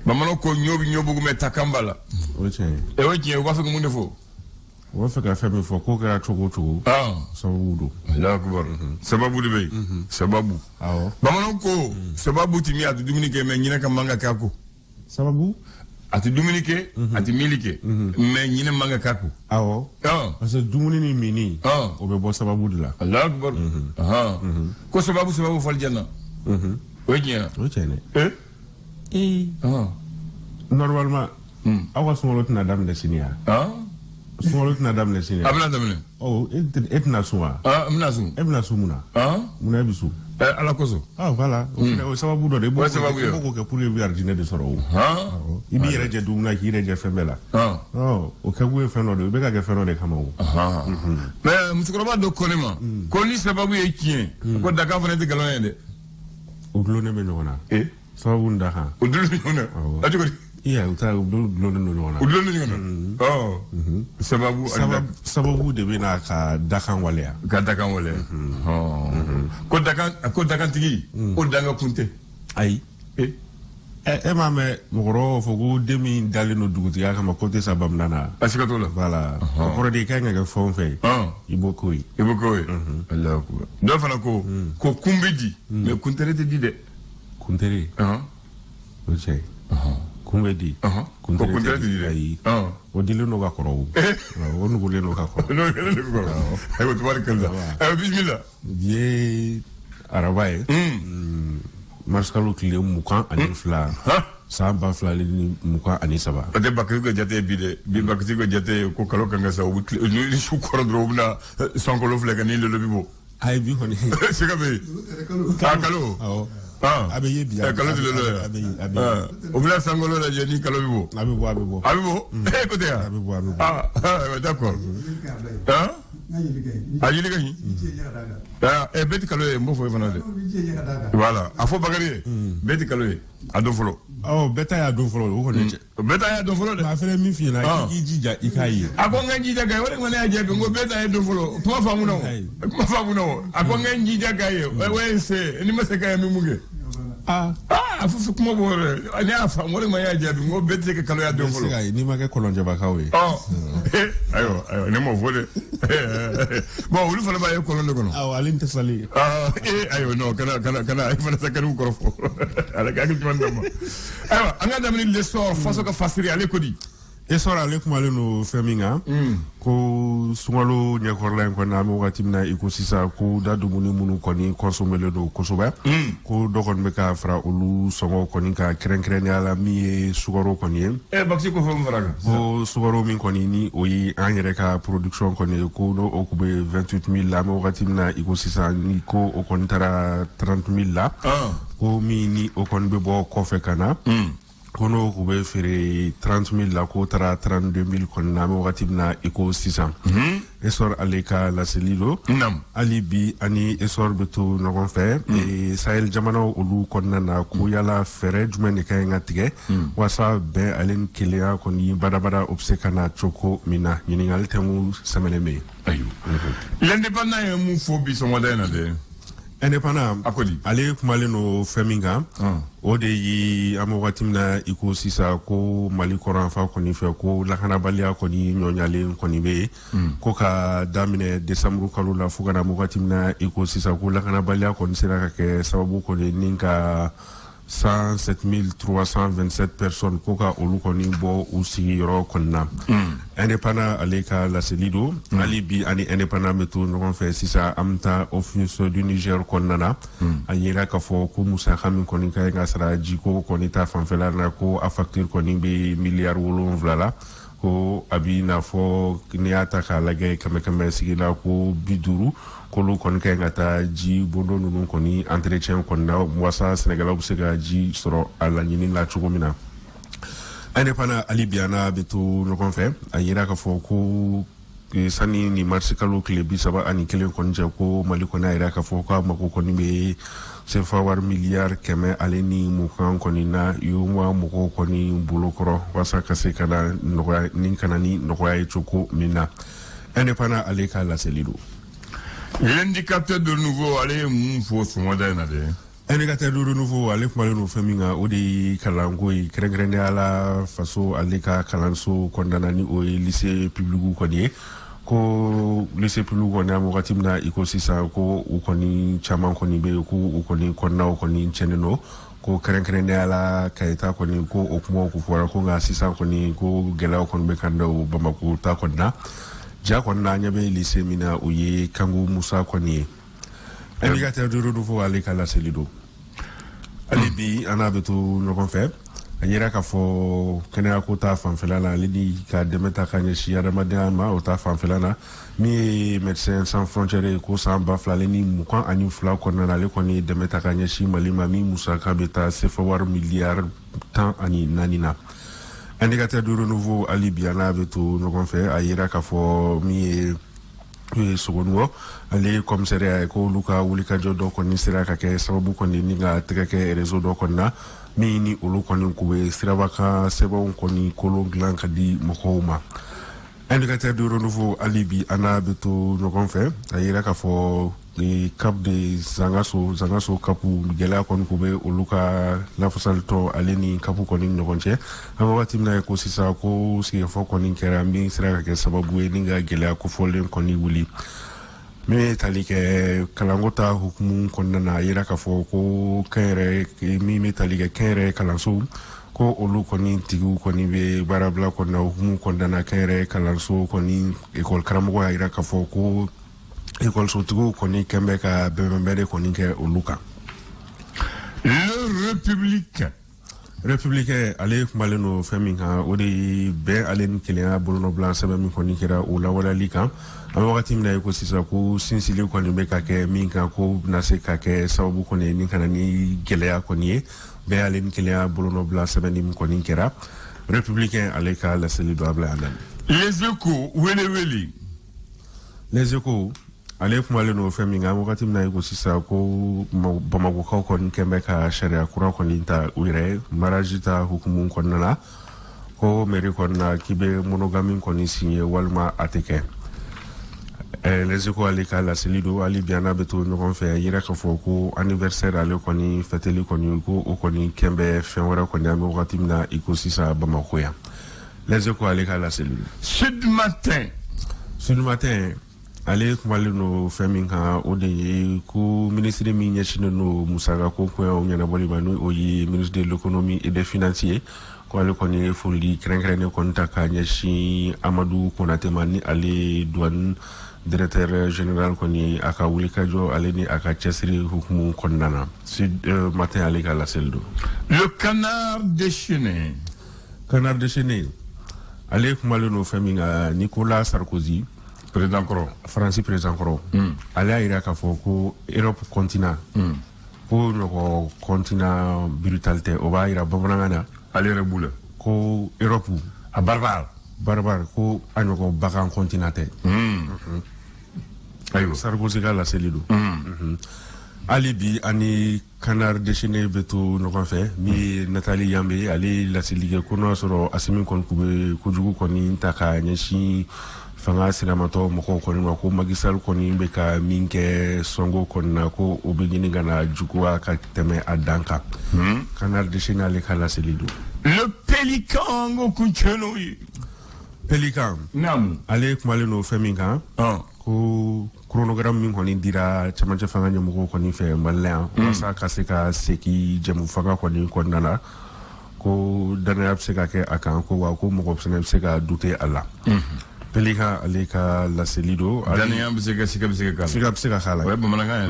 bamano ko nyobi nyobugu me takambala e wajin e wafa mu defo wafa ka fami fo ko kara chogo sababu Allah akbar sababu de be sababu awo bamano ko sababu timi atu dumunike me nyina ka manga kako sababu ati dumunike ati milike me nyina manga kako awo parce que dumuni ni mini o be bo sababu de la Allah akbar ko sababu fal janna wajin normalement awa sumolo tina damne sinia sumolo tina damne sinia abna damne etna suma amna sum ebna sumuna muna bisu ala koso voilà o sababu do de bo ko ke pour le jardin de soro ibi yere je dumna ki yere je fembela o ka gwe feno de be ka ke feno de kamawo mais muskoroba do konema ko ni sababu e kien ko daga fane de galon de o glone be nyona sababu ndaha udulu nyona ati ko iya uta udulu nyona sababu de bina ka dakan wale ko dakan tigi o danga kunte ai ma me mugoro fogo demi dalino duguti ya kama kote sabam nana asikato la voilà ko de kanga ga fon fe ibokoi Allah akbar do fana ko kumbidi me kuntere te di de kuntere oche kumbedi kuntere te di o dile no ga koro o no gole no ga koro ayo tabarakallah ayo bismillah ye arabaye marskalo kile mukan ani fla samba fla ni mukan ani saba ade bakri ko jate bi bakri ko jate ko kalo kanga sa o ni su koro drobna sankolo fla ni le bibo ay bi honi sikabe kalo abe ye biya kalo de le o bla sangolo la jeni kalo bibo abibo écoutez abibo d'accord ayili gani e beti kalo e mo fo fana de voilà afo bagari beti kalo e ado folo beta ya do folo o de ma fere mi fi na ki jija ikai ako nganjija ga wala ngone aje ngo beta ya do folo kuma famu no ako nganjija ga ye we se ni maseka ya mi muge afufu kuma bore ani afa wala ma ya jabi ngo beti ke kalo ya do folo ni ma ke kolonje ba kawe ayo ne mo vole bon ulu fana ba ye kolonde kono alin tasali ayo no kana ay fana sakanu ko fo ala ka ngi man dama ayo anga damni le sor faso ka fasiri ale ko di e sor ale kuma le no feminga ko sungalo nyakorla ko na mo gatimna iko sisa ko dadu munu ko ni consommer le do ko soba ko dokon me ka fra ulu songo ko ni ka kren ala mi sugaro ko ni baxi ko fo maraga ko sugaro min ko ni o yi angere ka production ko ni ko no o ko be 28000 la mo gatimna iko sisa ni ko o kon tara 30000 la ko mi ni o kon be bo ko fe kana kono ko be fere 30000 la ko tara 32000 kon na mo watibna iko 600 esor aleka la selilo ali bi ani esor beto no kon fe e sahel jamano olu kon na ko yala fere jumen kay ngatige wasa be alen kilia kon yi bada obsekana choko mina yiningal temu sameleme ayu l'indépendant mu fobi so moderne de indépendant akodi ale kumale no feminga o de yi amowatimna iko sisa ko mali koran fa ko ni fe ko lakana balia ko ni nyonyale ko ni be ko ka damine décembre ko la fugana mowatimna iko sisa ko lakana balia ko ni sera ke sababu ko ni ninka 107,327 personnes koka olukoni bo usi ro konna indépendant aleka la selido ali bi ani indépendant meto no fait sisa amta office du Niger konnana anyira ka fo ko musa xamin koni kay ngasra jiko koni ta fanfela na ko a facture koni be milliard wolon voilà ko abina fo niata ka lagay kame sigila ko biduru ko lu kon kay ngata ji bondo nunu koni entretien kon na wasa Sénégal bu sega ji soro ala nyini la chugomina indépendant alibiana beto no kon fe ayira ka fo ko sani ni marsikalo klebi saba ani kelen kon je ko maliko na ayira ka fo ko mako koni be se fawar milliard keme aleni mukan koni na yuma muko koni bulokoro wasa kase kana noya ninkana ni noya choko mina indépendant aleka la selido l'indicateur de nouveau allez mon faut ce moderne de indicateur de renouveau ale kuma no faminga o de kalango i krengrene ala faso ale ka kalanso kondana ni o lycée public ko ni ko lycée public ko na mo gatimna ikosisa ko u koni chaman ko ni be ko u koni konna ko ni cheneno ko krengrene ala kaita ko ni ko okmo ko fora ko nga sisa ko ni ko gela ko be kanda o bamako ta konna ja konna nyabe lycée mina o ye kangu musa ko ni indicateur de renouveau ale kala selido ali bi ana beto ɲɔgɔn fɛ a yira k'a fɔ kɛnɛya ko ta fanfɛla la ale ni ka dɛmɛ ta ka ɲɛsin adamadenya ma o ta fanfɛla la min ye médecins sans frontières ko san 2022 kɔnɔna na ale kɔni dɛmɛ ta ka ɲɛsin mali ma min musaka bɛ taa sefa wari miliyari 14 na indicateur de renouveau ali bi ana beto ɲɔgɔn fɛ a yira k'a fɔ min ye sogonugo ale commissariat ko luka wulika jodo ko ni sira ka ke sababu ko ni nga tege ke réseau do ko na mi ni olu ko ni ko be siraba ka sebo ko ni kolon glan ka di mokoma indicateur de renouveau alibi ana beto no kon fe ayira ka fo ni cap de zangaso kapu gela ko ko be olu ka la fasal to aleni kapu ko ni no konche amawati na ko sisa ko si fo ko ni kera mi sira ka ke sababu ni nga gela ko folen ko ni wuli me talike kalangota hukumu konnana yira ka fo ko kere mi me talike kere kalanso ko olu koni tigu koni be barabla konna hukumu konnana kere kalanso koni école karamogo yira ka fo ko école so tigu koni kembe ka bembere koni ke oluka le républicain ale kumaleno feminga odi be alen kilia bolono blanc sebe mi koni kira o la wala lika a wakati mina ko sisa ko sinsili koni be ka ke minka ko na se ka ke sababu koni ni kana ni gelea koni be alen kilia bolono blanc sebe ni koni kira républicain ale ka la selido abla anan les échos les échos ale kumaleno feminga wakati mina ko sisa ko bamako ko kon kembe ka sharia kura koni ta uire marajita hukumu konnana ko meri konna kibe monogami koni signé walma ateke les échos ale ka la selido ali biana beto no fe yira ka fo ko anniversaire ale koni feteli koni ko o koni kembe fenwara koni am wakati mina iko sisa bamako ya les échos ale ka la selido Sud matin ale kumale no feminga o de ko ministre mi nyachino no musaga ko ko nyana boliba no o yi ministre de l'économie et des financiers ko ale koni foli krenkrene kon taka nyashi Amadou Konaté mani ale douane directeur général koni aka wulika jo ale ni aka chesri hukumu konnana Sud matin ale ka la seldo le canard déchaîné ale kumale no feminga Nicolas Sarkozy président Koro France président Koro ale ayira ka fo ko Europe continent ko no continent brutalité o ba ira babanangana ale rebula ko Europe a barbar ko anoko bakan continenté ayo Sarkozy ka la selido ali bi ani canard déchaîné beto no kon fe mi Nathalie Yambe ali la selige ko no soro asimi kon kube ko jugu koni taka nyashi fanga sinamato moko koni ko magisal koni be ka minke songo konna ko obegini gana jugwa ka teme adanka canard déchaîné ale kala selido le pélican go kuncheno pélican nam ale kumale no feminga ko chronogramme min koni dira chama fanga nyamugo koni fe mallan wasa ka se ka seki jemu fanga koni konnana ko dana se ka ke akan ko wa ko mo se ka douter alla Pelika ale ka la selido dana be se ka kala ouais bamananga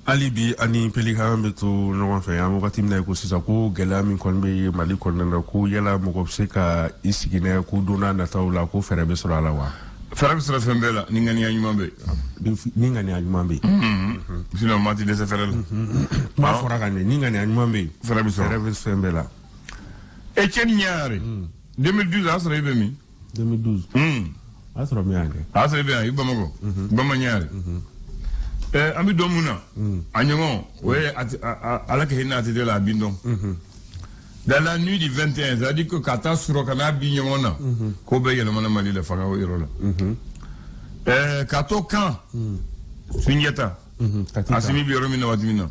ali bi ani Pelika beto no fa ya mo katimna ko sisa ko gela min kon be mali kon na ko yela mo se ka isigine ko dona na tawla ko fere be sura la wa fere be sura fembela ni ngani anyumambe sinon mati de se fere ma fora kan ni ngani anyumambe fere be fembela Etienne Niare 2012 asra ibe mi 2012 asra mi ande asra ibe ay bamako bama Niare ami domuna anyongo we ala ke hinati de la bindon dans la nuit du 21 ça dit que kata suro kana binyona ko be yele mana mali le fanga o irola kato kan sunyeta asimi bi romina watimina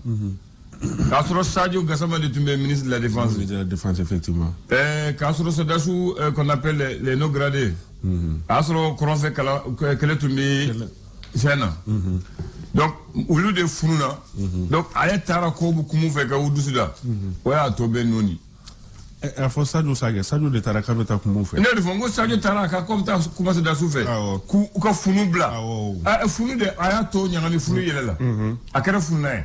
Kasoro Sadio Gassama de Toumé, ministre de la Défense. De la Défense, effectivement. Kasoro Sodassou, qu'on appelle les non gradés. Kasoro Koronfe Kele Toumé, Sena. Donc, au lieu de Founouna, donc, Aya Tara Kobu Koumoufe Kaoudoussouda, Oya Tobe Noni. Il faut Sadio Saga, Sadio de Taraka Beta Koumoufe. Non, il faut Sadio Taraka, comme tu as commencé à souffrir. Kouka Founou Bla. Founou de Aya To, Nyangani Founou Yela. Akara Founaï.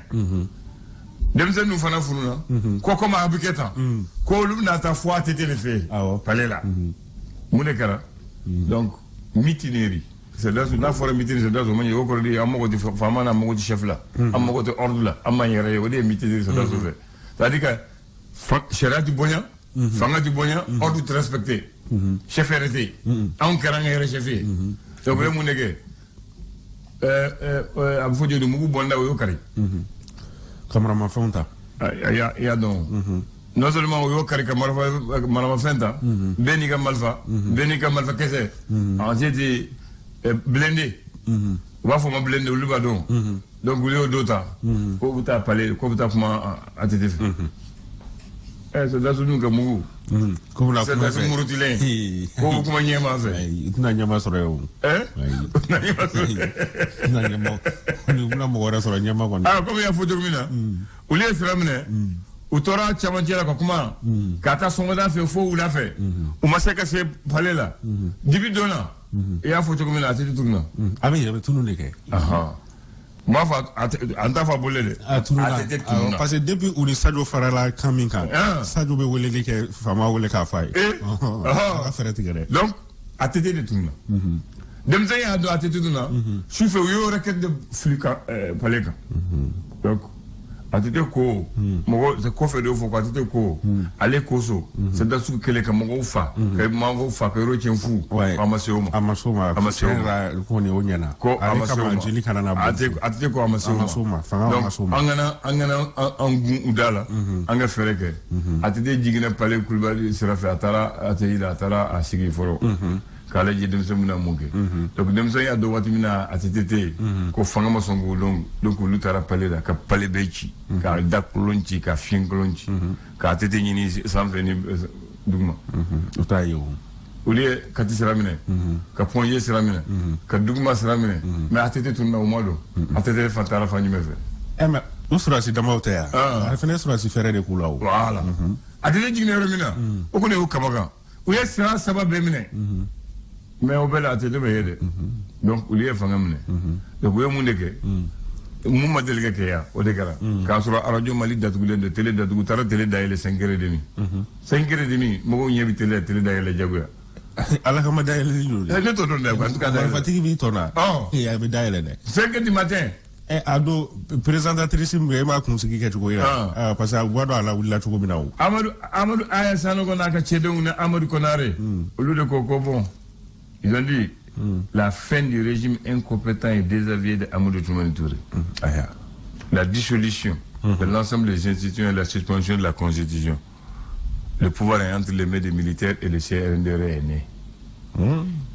Demze nous fana Founouna. Quoi comme Abiketa. Quoi l'oubnata foi tété les faits. Palais là. Mounekara. Donc, mitinérie. C'est là où forêt mitinérie, c'est là où il y a encore des amours de femmes, amours de chef là, amours de ordre là, amours de mitinérie, c'est là où c'est. C'est-à-dire que, chéra du bonheur, fanga du bonheur, ordre de respecter, chef hérité, en carang et chefé. Donc, vous voyez, à vous dire de Mougou Bonda ou Yokari. Camarama Fonta. Il y a donc. Non seulement au Yokari Camarama Fenta, Benika Malfa, Benika Malfa Kese, ensuite blindé. On va faire blindé au Lubadon. Donc, vous avez d'autres. Quand vous avez parlé, quand vous avez à TTF. C'est là où nous avons. Comme la c'est là où nous avons. Comme vous avez fait. Tu n'as pas sur eux. Hein? Tu n'as pas sur eux. Tu n'as pas sur eux. Ah, comme il y a photo de mina. Ou les femmes, ou t'auras Tchamantiera comment? Kata Songoda fait faux ou l'a fait. Ou Masaka s'est parlé là. Début de là. Et à photo comme là, c'est tout là. Ah, mais il y avait tout le monde. Ah. Moi, en tant que bolé. Ah, tout le monde. Parce que depuis où les Sadio Farala Kaminka, Sadio Bewele que Fama ou les Kafai. Donc, à tête de tout là. Demza ya do à tête de tout là. Je suis fait une requête de flux Paleka. Donc, à tête de ko, moi, c'est quoi faire de faux à tête de ko. Allez koso, c'est dans ce que les camarades font. Que mango fa que roche fou. Amasoma. Amasoma. Amasoma. Ko ni onyana. Ko Amasoma. Jili kana na. À tête ko Amasoma. Amasoma. Fanga Amasoma. Angana angun udala. Anga fereke. À tête de jigina palais kulbali sera fait atara atara à sigi foro. Kala je dem semuna monge donc dem so ya do wati mina atitete ko fanga ma songo donc lu tara pale da ka pale bechi ka dakulonchi ka finglonchi ka tete nyini samfeni dugma utayo ulie kati seramine ka ponye seramine ka dugma seramine mais atete tunna o modo atete fatara fanyu mefe mais usura si dama utaya afene sura si fere de kulawo voilà atete jigne remina o ko ne o kamaga uye sera sababe mine mais au bel atte de me donc il y a fangam donc oui mon deke mon modèle que ya au dekara quand sur la radio Mali datu de télé datu tara télé d'ailleurs 5h30 5h30 mo nyebi télé d'ailleurs jagoya ala kama d'ailleurs je te donne en tout cas fatigue bi tona il y a d'ailleurs 5h du matin ado présentatrice me ma kunsiki ke tuko ya parce que wado ala willa tuko binawo Amadou aya sanogo naka chedon na Amadou Konare au de koko bon. Ils ont dit la fin du régime incompétent et désavoué de Amadou Toumani Touré. La dissolution de l'ensemble des institutions et la suspension de la Constitution. Le pouvoir est entre les mains des militaires et le CRNDR est né.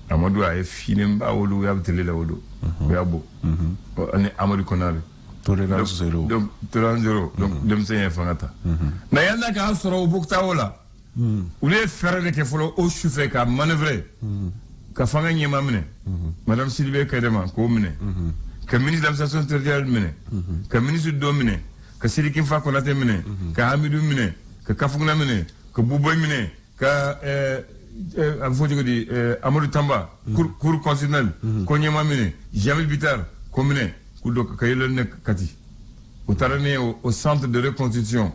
Amadou a fini mba odo ya télé la odo. Yabo. On est Amadou Konare. Tolérance zéro. Donc tolérance zéro. Donc dem se fangata. Mais yanda ka soro au bukta ola. Ou les faire les que follow au chauffeur ka manœuvrer. Ka fanga nyema mine madame Sylvie Kadema ko mine ka ministre de l'administration territoriale mine ka ministre do mine ka Sidiki Fa Konate mine ka Hamidou mine ka Kafungna mine ka Bouboy mine ka Fodjo di Amadou Tamba cour constitutionnel ko nyema mine Jamil Bitar ko mine ku do ka yelo nek kati au tarane au centre de reconstitution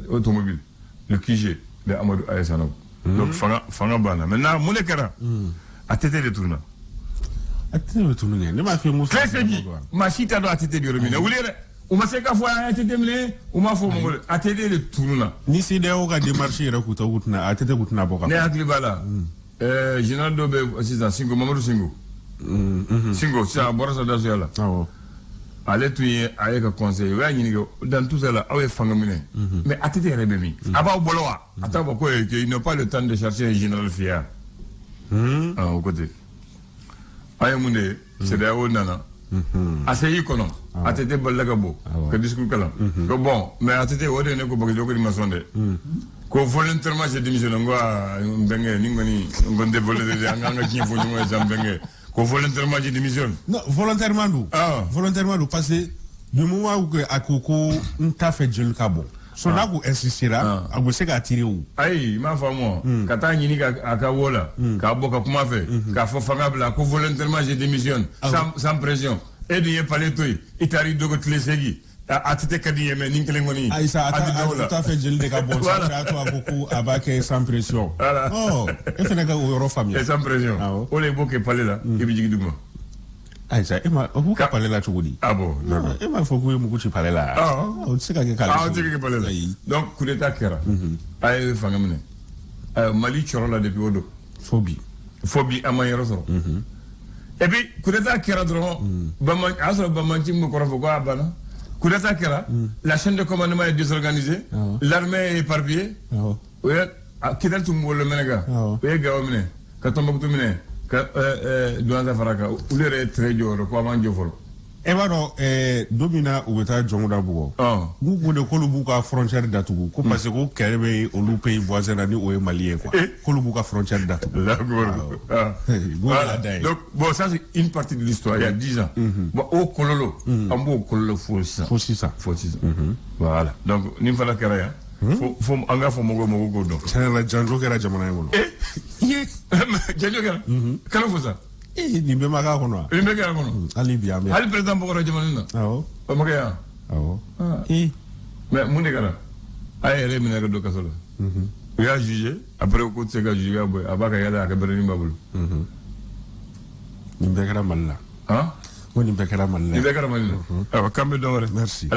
automobile le QG de Amadou Aïssano. Donc, fanga bana. Maintenant, mon écran, à tête de tourna. À tête de tourna. Ne m'a fait mousse. Ma chita doit à tête de remina. Vous voulez, ou ma seka fois à tête de mine, ou ma faut mongol, à tête de tourna. Ni si de oga démarché, rakuta outna, à tête de outna boka. Ne aklibala. Général Dobe, assistant Singo, Mamadou Singo. Singo, c'est un bon soldat sur là. Allez, tu es avec un conseil. Dans tout ça, là, mais à tête de remini. Aba Boloa. Attends, pourquoi il n'a pas le temps de chercher un général fier. Au côté. Ayamoundé, c'est d'ailleurs Nana. Assez kono. Atete balaga bo. Que discours kala. Que bon, mais atete ode ne ko bagi doko di masonde. Ko volontairement j'ai démissionné ngwa mbenge ningoni ngonde volontaire anga kinye fo ngwa jambenge. Ko volontairement j'ai démissionné. Non, volontairement nous. Volontairement nous parce que du moment où akoko nta fait jël kabo. So na ko insistera, ago se ka tirer ou. Ayi, ma famo. Kata nyini ka wola, ka boka kuma fe, ka fo famable ko volontairement j'ai démissionné sans pression. Et de parler toi, il t'arrive de côté segi. Atite kadi yeme ninkele ngoni. Aïssa ata fait jël de kabo. Ça a toi beaucoup abake sans pression. Oh, et fait na ko euro famille. Sans pression. O le boke parler là, et bi jigi dugma. Aïssa, vous ka parler là chogodi. Ah bon, non. Il faut que vous ku parler là. C'est ka kala. C'est ka parler là. Donc coup d'état kera. Ay fangamne. Mali chorola depuis odo. Phobie amayero so. Et puis, coup d'état kera dron, Bamanti Mokorofo Abana, coup d'état kera, la chaîne de commandement est désorganisée, l'armée est éparpillée, Kidal Tumbo le Menega, Gaomine, Katombokumine, Douanza Faraka, ou les très dur, quoi, Mandiofolo. Et voilà, Domina ou État Djonga Bougo. Vous pouvez Kolubuka frontière d'Atougou, parce que vous avez au pays voisin ou malien, quoi. Kolubuka frontière d'Atougou. Donc, bon, ça c'est une partie de l'histoire, il y a 10 ans. Bon, au Kololo, en beau Kololo, faut ça. Voilà. Donc, Nimfala Keraya. Faut anga faut mogo godo. C'est la Django Kera Jamana Yolo. Django Kera. Comment faut ça? Ni be maga kono. Ni be maga kono. Ali biya me. Ali président Bokoro Jamana. Awo. O magaya. Awo. Mais mon gars, aïe, elle est menée de Kassolo. Il a jugé, après au coup de ce gars, jugé à Bakayada, à Kabrani Baboul. Nimbekara Malla. Hein? Nimbekara Malla. Nimbekara Malla. Alors, quand même, merci.